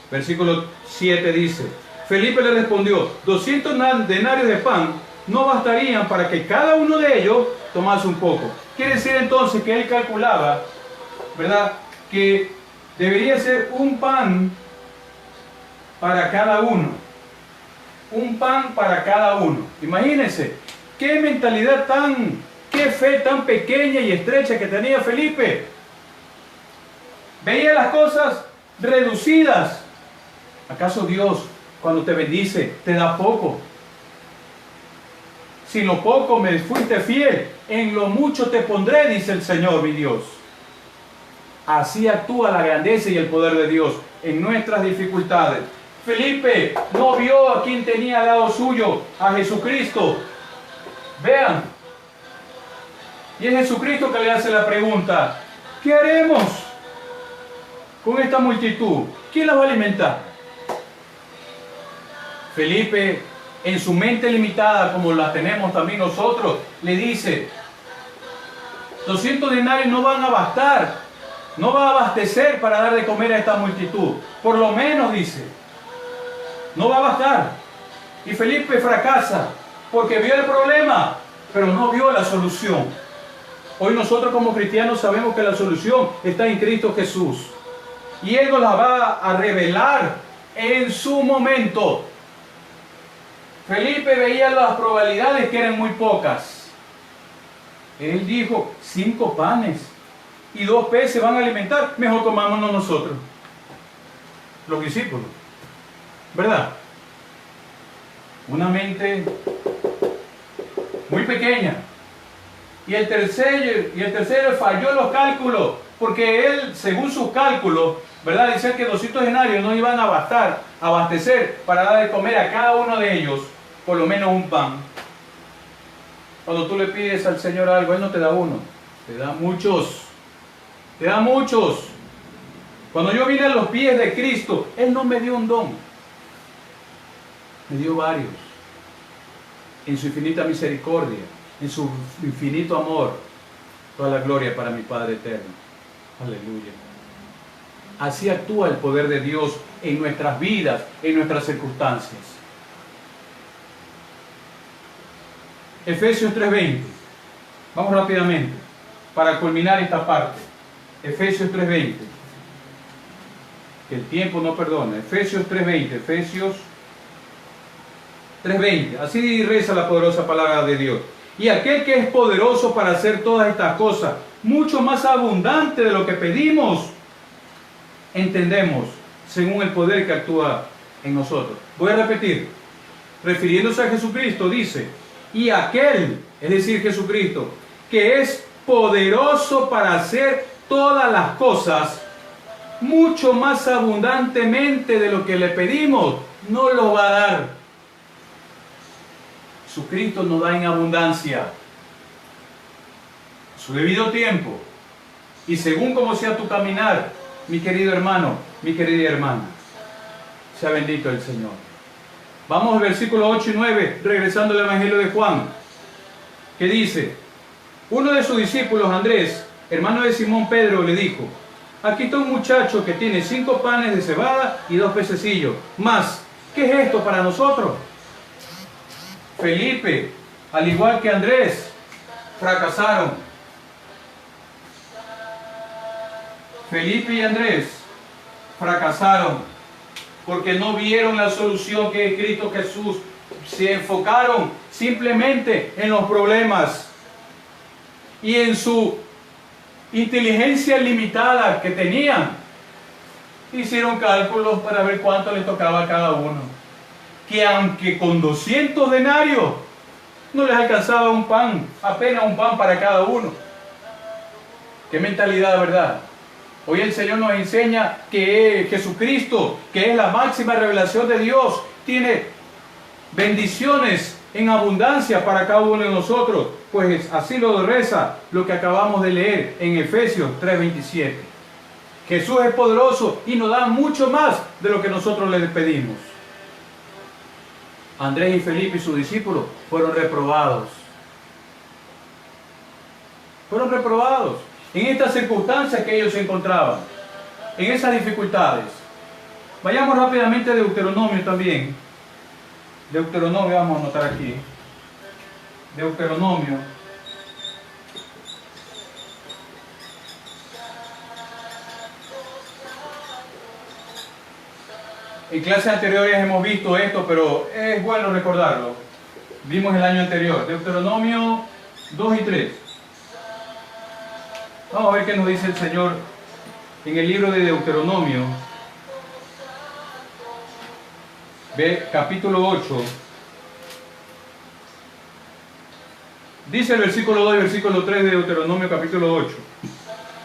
Versículo 7 dice: Felipe le respondió: 200 denarios de pan no bastarían para que cada uno de ellos tomase un poco. Quiere decir entonces que él calculaba, ¿verdad?, que debería ser un pan para cada uno. Un pan para cada uno. Imagínense, qué mentalidad qué fe tan pequeña y estrecha que tenía Felipe. Veía las cosas reducidas. ¿Acaso Dios, cuando te bendice, te da poco? Si lo poco me fuiste fiel, en lo mucho te pondré, dice el Señor mi Dios. Así actúa la grandeza y el poder de Dios en nuestras dificultades. Felipe no vio a quien tenía al lado suyo, a Jesucristo. Vean. Y es Jesucristo que le hace la pregunta: ¿qué haremos con esta multitud? ¿Quién la va a alimentar? Felipe, en su mente limitada, como la tenemos también nosotros, le dice: 200 denarios no van a bastar, no va a abastecer para dar de comer a esta multitud. Por lo menos, dice, no va a bastar. Y Felipe fracasa porque vio el problema, pero no vio la solución. Hoy nosotros como cristianos sabemos que la solución está en Cristo Jesús. Y Él nos la va a revelar en su momento. Felipe veía las probabilidades que eran muy pocas. Él dijo: 5 panes y 2 peces van a alimentar, mejor comámonos nosotros, los discípulos. ¿Verdad? Una mente muy pequeña. Y el tercero falló los cálculos, porque él, según sus cálculos, ¿verdad?, decía que 200 denarios no iban a abastecer para dar de comer a cada uno de ellos por lo menos un pan. Cuando tú le pides al Señor algo, Él no te da uno, te da muchos. Te da muchos. Cuando yo vine a los pies de Cristo, Él no me dio un don, me dio varios. En su infinita misericordia, en su infinito amor, toda la gloria para mi Padre eterno. Aleluya. Así actúa el poder de Dios en nuestras vidas, en nuestras circunstancias. Efesios 3:20. Vamos rápidamente para culminar esta parte. Efesios 3:20. Que el tiempo no perdona. Efesios 3:20. Efesios 3:20. Así reza la poderosa palabra de Dios. Y aquel que es poderoso para hacer todas estas cosas, mucho más abundante de lo que pedimos, entendemos, según el poder que actúa en nosotros. Voy a repetir. Refiriéndose a Jesucristo, dice: y aquel, es decir, Jesucristo, que es poderoso para hacer todas las cosas, mucho más abundantemente de lo que le pedimos, nos lo va a dar. Jesucristo nos da en abundancia, su debido tiempo, y según como sea tu caminar, mi querido hermano, mi querida hermana. Sea bendito el Señor. Vamos al versículo 8 y 9, regresando al Evangelio de Juan, que dice: uno de sus discípulos, Andrés, hermano de Simón Pedro, le dijo: aquí está un muchacho que tiene 5 panes de cebada y 2 pececillos. Mas, ¿qué es esto para nosotros? Felipe, al igual que Andrés, fracasaron. Felipe y Andrés fracasaron porque no vieron la solución que es Cristo Jesús. Se enfocaron simplemente en los problemas y en su inteligencia limitada que tenían. Hicieron cálculos para ver cuánto les tocaba a cada uno. Que aunque con 200 denarios no les alcanzaba un pan, apenas un pan para cada uno. Qué mentalidad, ¿verdad? Hoy el Señor nos enseña que Jesucristo, que es la máxima revelación de Dios, tiene bendiciones en abundancia para cada uno de nosotros. Pues así lo reza lo que acabamos de leer en Efesios 3:27. Jesús es poderoso y nos da mucho más de lo que nosotros le pedimos. Andrés y Felipe y sus discípulos fueron reprobados. Fueron reprobados en estas circunstancias que ellos se encontraban, en esas dificultades. Vayamos rápidamente a Deuteronomio también. Deuteronomio, vamos a anotar aquí. Deuteronomio. En clases anteriores hemos visto esto, pero es bueno recordarlo. Vimos el año anterior. Deuteronomio 2 y 3. Vamos a ver qué nos dice el Señor en el libro de Deuteronomio. Ve, capítulo 8. Dice el versículo 2 y versículo 3 de Deuteronomio capítulo 8.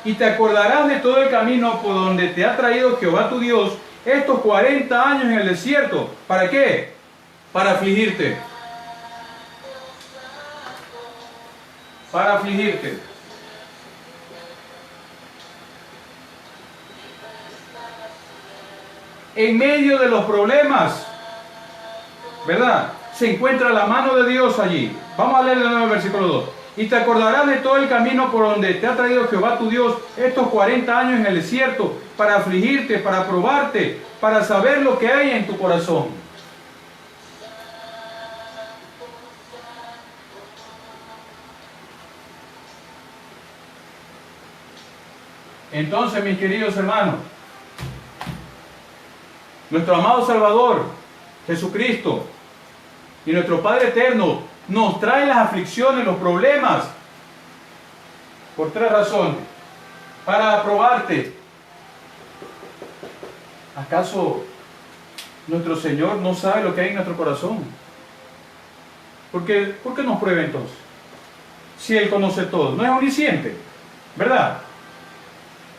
Y te acordarás de todo el camino por donde te ha traído Jehová tu Dios, estos 40 años en el desierto. ¿Para qué? Para afligirte. Para afligirte. En medio de los problemas, ¿verdad?, se encuentra la mano de Dios allí. Vamos a leer de nuevo el versículo 2. Y te acordarás de todo el camino por donde te ha traído Jehová tu Dios estos 40 años en el desierto, para afligirte, para probarte, para saber lo que hay en tu corazón. Entonces, mis queridos hermanos, nuestro amado Salvador, Jesucristo, y nuestro Padre Eterno nos trae las aflicciones, los problemas, por 3 razones. Para probarte. ¿Acaso nuestro Señor no sabe lo que hay en nuestro corazón? ¿Por qué nos prueba entonces? Si Él conoce todo. No es omnisciente, ¿verdad?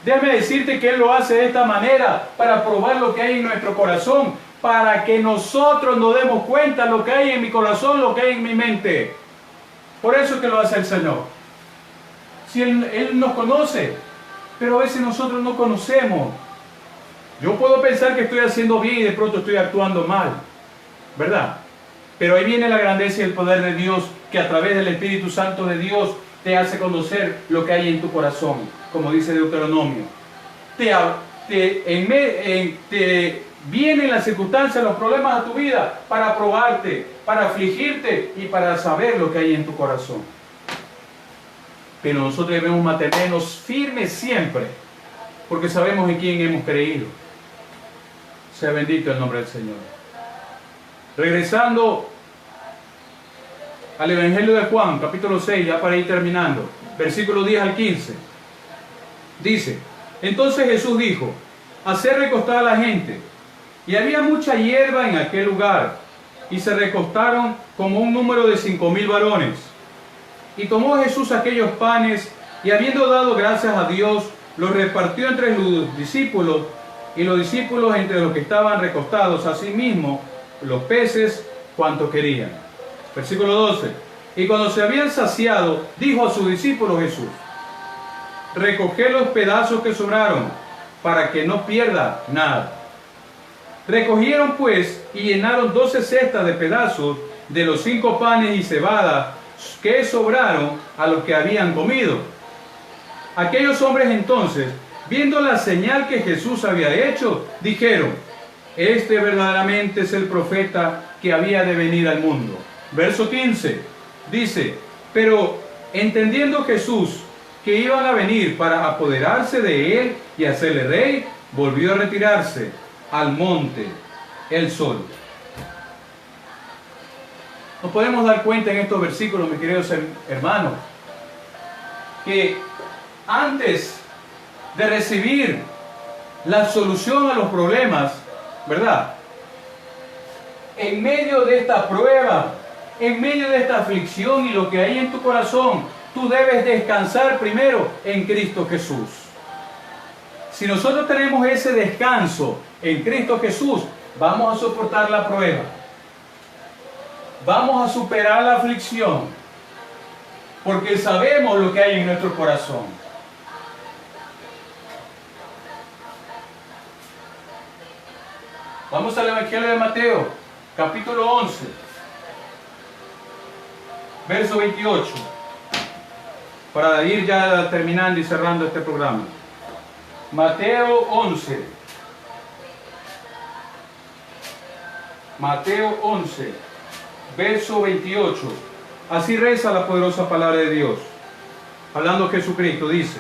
Déjame decirte que Él lo hace de esta manera para probar lo que hay en nuestro corazón, para que nosotros nos demos cuenta lo que hay en mi corazón, lo que hay en mi mente. Por eso es que lo hace el Señor. Si Él nos conoce, pero a veces nosotros no conocemos. Yo puedo pensar que estoy haciendo bien y de pronto estoy actuando mal, ¿verdad? Pero ahí viene la grandeza y el poder de Dios, que a través del Espíritu Santo de Dios te hace conocer lo que hay en tu corazón, como dice Deuteronomio. Te vienen las circunstancias, los problemas a tu vida para probarte, para afligirte y para saber lo que hay en tu corazón. Pero nosotros debemos mantenernos firmes siempre, porque sabemos en quién hemos creído. Sea bendito el nombre del Señor. Regresando al Evangelio de Juan, capítulo 6, ya para ir terminando, versículo 10 al 15. Dice: entonces Jesús dijo: haced recostar a la gente. Y había mucha hierba en aquel lugar, y se recostaron como un número de 5,000 varones. Y tomó Jesús aquellos panes, y habiendo dado gracias a Dios, los repartió entre los discípulos, y los discípulos entre los que estaban recostados, asimismo los peces cuanto querían. Versículo 12. Y cuando se habían saciado, dijo a sus discípulos Jesús: recoged los pedazos que sobraron, para que no pierda nada. Recogieron pues y llenaron 12 cestas de pedazos de los 5 panes y cebada que sobraron a los que habían comido. Aquellos hombres entonces, viendo la señal que Jesús había hecho, dijeron: este verdaderamente es el profeta que había de venir al mundo. Verso 15 dice: pero entendiendo Jesús que iban a venir para apoderarse de él y hacerle rey, volvió a retirarse al monte él solo. Nos podemos dar cuenta en estos versículos, mis queridos hermanos, que antes de recibir la solución a los problemas, ¿verdad?, en medio de esta prueba, en medio de esta aflicción y lo que hay en tu corazón, tú debes descansar primero en Cristo Jesús. Si nosotros tenemos ese descanso en Cristo Jesús, vamos a soportar la prueba. Vamos a superar la aflicción, porque sabemos lo que hay en nuestro corazón. Vamos al Evangelio de Mateo, capítulo 11, verso 28, para ir ya terminando y cerrando este programa. Mateo 11. Mateo 11, verso 28. Así reza la poderosa palabra de Dios. Hablando Jesucristo, dice: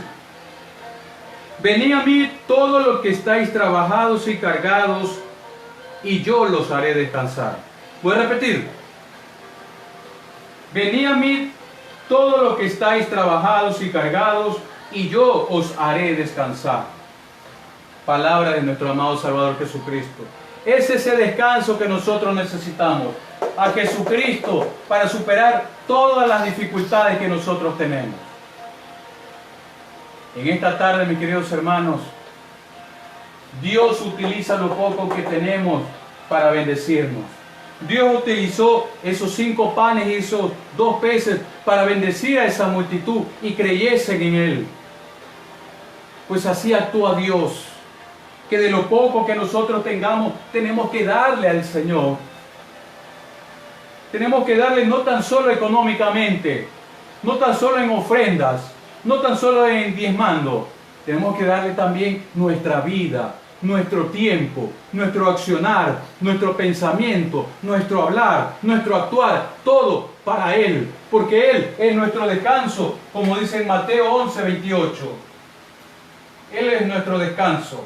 venid a mí todos los que estáis trabajados y cargados, y yo los haré descansar. ¿Puedes repetir? Venid a mí todos los que estáis trabajados y cargados, y yo os haré descansar. Palabra de nuestro amado Salvador Jesucristo. Es ese descanso que nosotros necesitamos. A Jesucristo para superar todas las dificultades que nosotros tenemos. En esta tarde, mis queridos hermanos, Dios utiliza lo poco que tenemos para bendecirnos. Dios utilizó esos 5 panes y esos 2 peces para bendecir a esa multitud y creyesen en Él. Pues así actúa Dios, que de lo poco que nosotros tengamos, tenemos que darle al Señor. Tenemos que darle no tan solo económicamente, no tan solo en ofrendas, no tan solo en diezmando. Tenemos que darle también nuestra vida, nuestro tiempo, nuestro accionar, nuestro pensamiento, nuestro hablar, nuestro actuar, todo para Él, porque Él es nuestro descanso, como dice en Mateo 11:28. Él es nuestro descanso.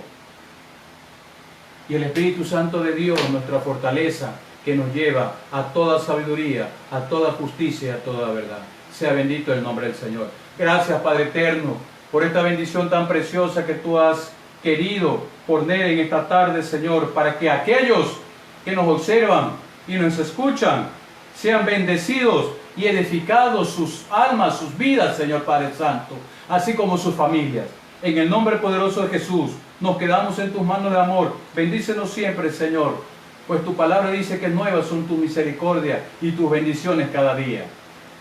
Y el Espíritu Santo de Dios, nuestra fortaleza, que nos lleva a toda sabiduría, a toda justicia y a toda verdad. Sea bendito el nombre del Señor. Gracias, Padre eterno, por esta bendición tan preciosa que tú has querido poner en esta tarde, Señor, para que aquellos que nos observan y nos escuchan sean bendecidos y edificados sus almas, sus vidas, Señor Padre Santo, así como sus familias. En el nombre poderoso de Jesús, nos quedamos en tus manos de amor. Bendícenos siempre, Señor, pues tu palabra dice que nuevas son tus misericordias y tus bendiciones cada día.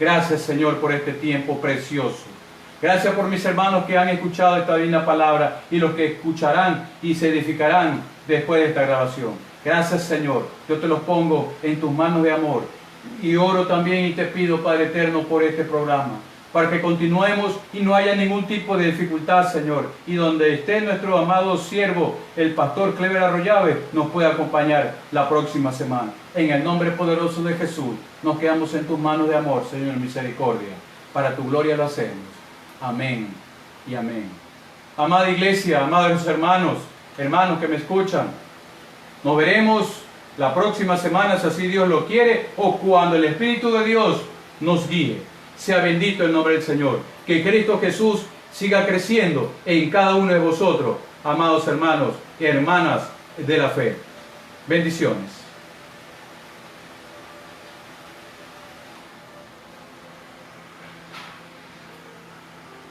Gracias, Señor, por este tiempo precioso. Gracias por mis hermanos que han escuchado esta divina palabra y los que escucharán y se edificarán después de esta grabación. Gracias, Señor. Yo te los pongo en tus manos de amor. Y oro también y te pido, Padre eterno, por este programa, para que continuemos y no haya ningún tipo de dificultad, Señor. Y donde esté nuestro amado siervo, el pastor Clever Arroyave, nos pueda acompañar la próxima semana. En el nombre poderoso de Jesús, nos quedamos en tus manos de amor, Señor, misericordia. Para tu gloria lo hacemos. Amén y amén. Amada iglesia, amados hermanos que me escuchan, nos veremos la próxima semana, si así Dios lo quiere, o cuando el Espíritu de Dios nos guíe. Sea bendito el nombre del Señor. Que Cristo Jesús siga creciendo en cada uno de vosotros, amados hermanos y hermanas de la fe. Bendiciones.